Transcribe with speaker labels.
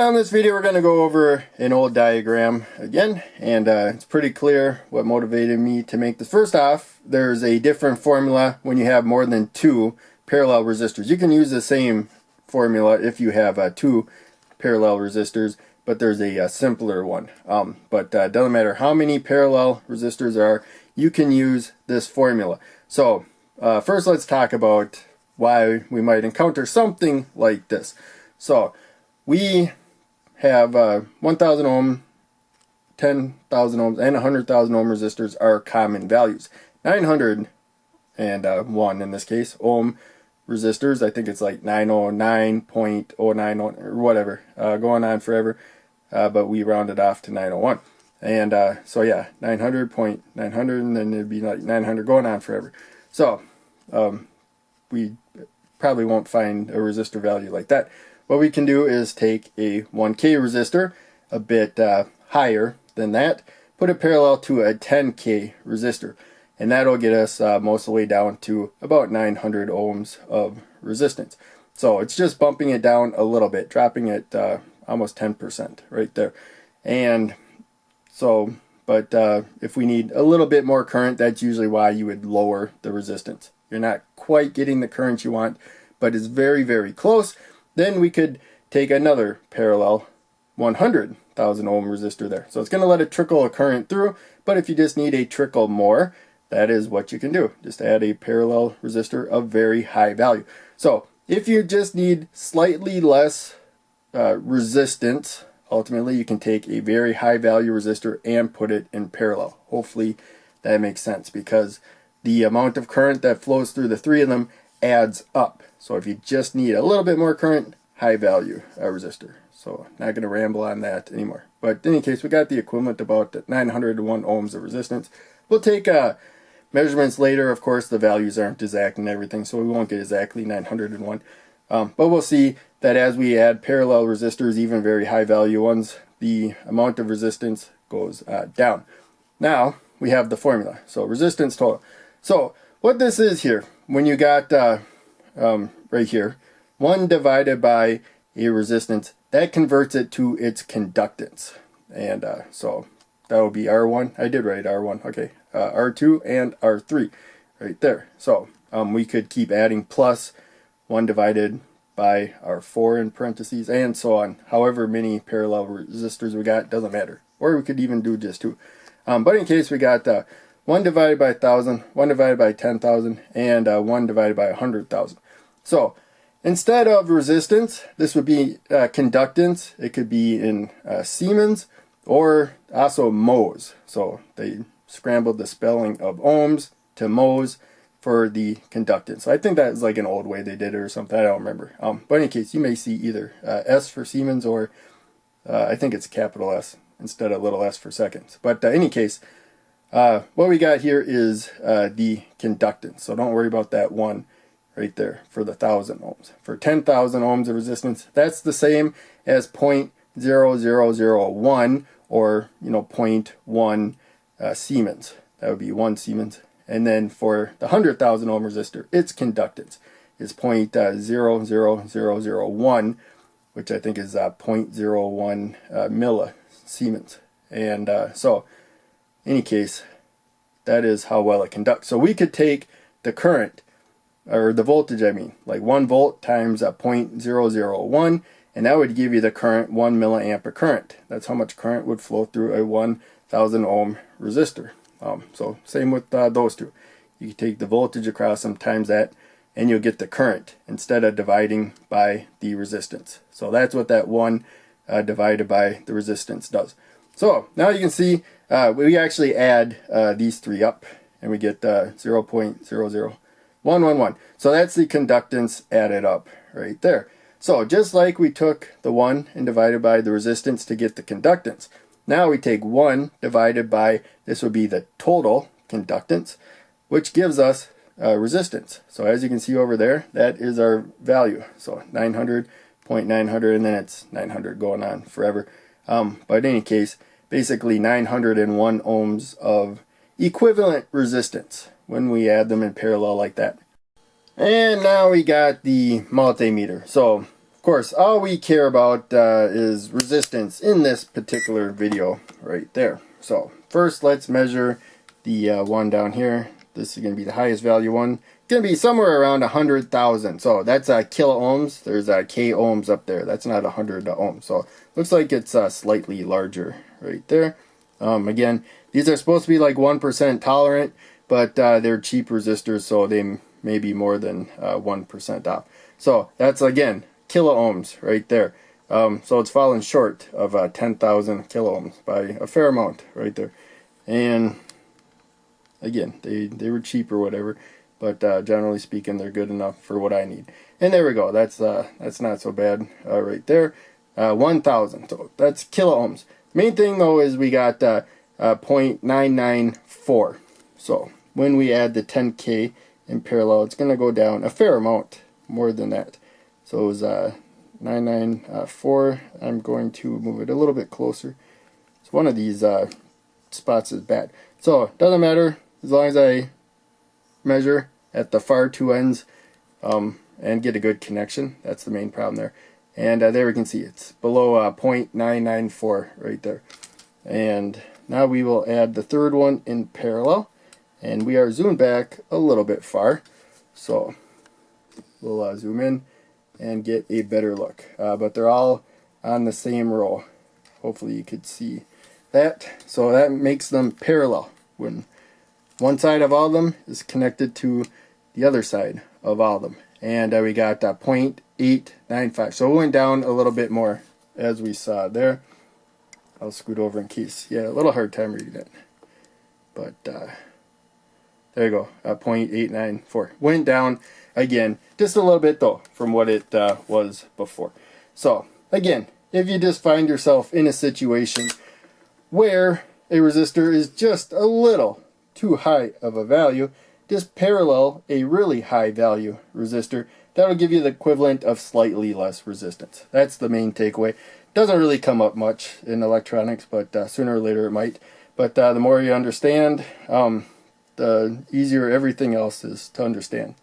Speaker 1: Well, in this video we're going to go over an old diagram again, and it's pretty clear what motivated me to make this. First off, there's a different formula when you have more than two parallel resistors. You can use the same formula if you have two parallel resistors, but there's a simpler one. But it doesn't matter how many parallel resistors there are, you can use this formula. So first let's talk about why we might encounter something like this. So we have 1,000 ohm, 10,000 ohms, and 100,000 ohm resistors are common values. 901 in this case, ohm resistors, I think it's like 909.091 or whatever, going on forever, but we rounded off to 901. And so yeah, 900.900, and then it'd be like 900 going on forever. So we probably won't find a resistor value like that. What we can do is take a 1K resistor, a bit higher than that, put it parallel to a 10K resistor, and that'll get us most of the way down to about 900 ohms of resistance. So it's just bumping it down a little bit, dropping it almost 10% right there. And so, but if we need a little bit more current, that's usually why you would lower the resistance. You're not quite getting the current you want, but it's very, very close. Then we could take another parallel 100,000 ohm resistor there. So it's going to let it trickle a current through, but if you just need a trickle more, that is what you can do. Just add a parallel resistor of very high value. So if you just need slightly less resistance, ultimately you can take a very high value resistor and put it in parallel. Hopefully that makes sense, because the amount of current that flows through the three of them adds up. So if you just need a little bit more current, high value resistor. So not going to ramble on that anymore. But in any case, we got the equivalent about 901 ohms of resistance. We'll take measurements later. Of course, the values aren't exact and everything, so we won't get exactly 901. But we'll see that as we add parallel resistors, even very high value ones, the amount of resistance goes down. Now we have the formula. So resistance total. So what this is here, when you got right here, 1 divided by a resistance, that converts it to its conductance. And so that will be R1. I did write R1. Okay. R2 and R3 right there. So we could keep adding plus 1 divided by R4 in parentheses, and so on. However many parallel resistors we got, doesn't matter. Or we could even do just 2. But in case we got 1 divided by 1,000, 1 divided by 10,000, and 1 divided by 100,000. So instead of resistance, this would be conductance. It could be in Siemens or also mhos. So they scrambled the spelling of ohms to mhos for the conductance. So I think that is like an old way they did it or something. I don't remember. But in any case, you may see either S for Siemens or I think it's capital S instead of little s for seconds. But in any case, what we got here is the conductance. So don't worry about that 1 right there for the 1,000 ohms. For 10,000 ohms of resistance, that's the same as 0.0001 or 0.1 Siemens. That would be 1 Siemens. And then for the 100,000 ohm resistor, its conductance is 0.00001, which I think is 0.01 millisiemens. And so in any case, that is how well it conducts. So we could take the current, or the voltage I mean, like 1 volt times 0.001, and that would give you the current 1 milliamp of current. That's how much current would flow through a 1,000 ohm resistor. So same with those two. You can take the voltage across them times that, and you'll get the current instead of dividing by the resistance. So that's what that 1 divided by the resistance does. So now you can see we actually add these three up, and we get 0.00111. So that's the conductance added up right there. So just like we took the 1 and divided by the resistance to get the conductance, now we take 1 divided by, this would be the total conductance, which gives us resistance. So as you can see over there, that is our value. So 900.900, and then it's 900 going on forever. But in any case, basically 901 ohms of equivalent resistance when we add them in parallel like that. And now we got the multimeter. So of course, all we care about is resistance in this particular video right there. So first, let's measure the one down here. This is going to be the highest value one. It's going to be somewhere around 100,000. So that's kilo ohms. There's k ohms up there. That's not 100 ohms. So looks like it's slightly larger right there. Again, these are supposed to be like 1% tolerant, but they're cheap resistors, so they may be more than 1% off. So that's, again, kilo ohms right there. So it's falling short of 10,000 kilo ohms by a fair amount right there. And again, they were cheap or whatever, but generally speaking, they're good enough for what I need. And there we go. That's not so bad right there. 1,000. So that's kilo ohms. Main thing though is we got 0.994. So when we add the 10K in parallel, it's going to go down a fair amount more than that. So it was 994. I'm going to move it a little bit closer. So one of these spots is bad. So it doesn't matter as long as I measure at the far two ends and get a good connection. That's the main problem there. And there we can see it's below 0.994 right there. And now we will add the third one in parallel. And we are zoomed back a little bit far. So we'll zoom in and get a better look. But they're all on the same row. Hopefully you could see that. So that makes them parallel when one side of all of them is connected to the other side of all of them. And we got 0.895. So it went down a little bit more as we saw there. I'll scoot over in case. Yeah, a little hard time reading it. But there you go, 0.894. Went down again, just a little bit though from what it was before. So again, if you just find yourself in a situation where a resistor is just a little too high of a value, just parallel a really high value resistor. That'll give you the equivalent of slightly less resistance. That's the main takeaway. Doesn't really come up much in electronics, but sooner or later it might. But the more you understand, the easier everything else is to understand.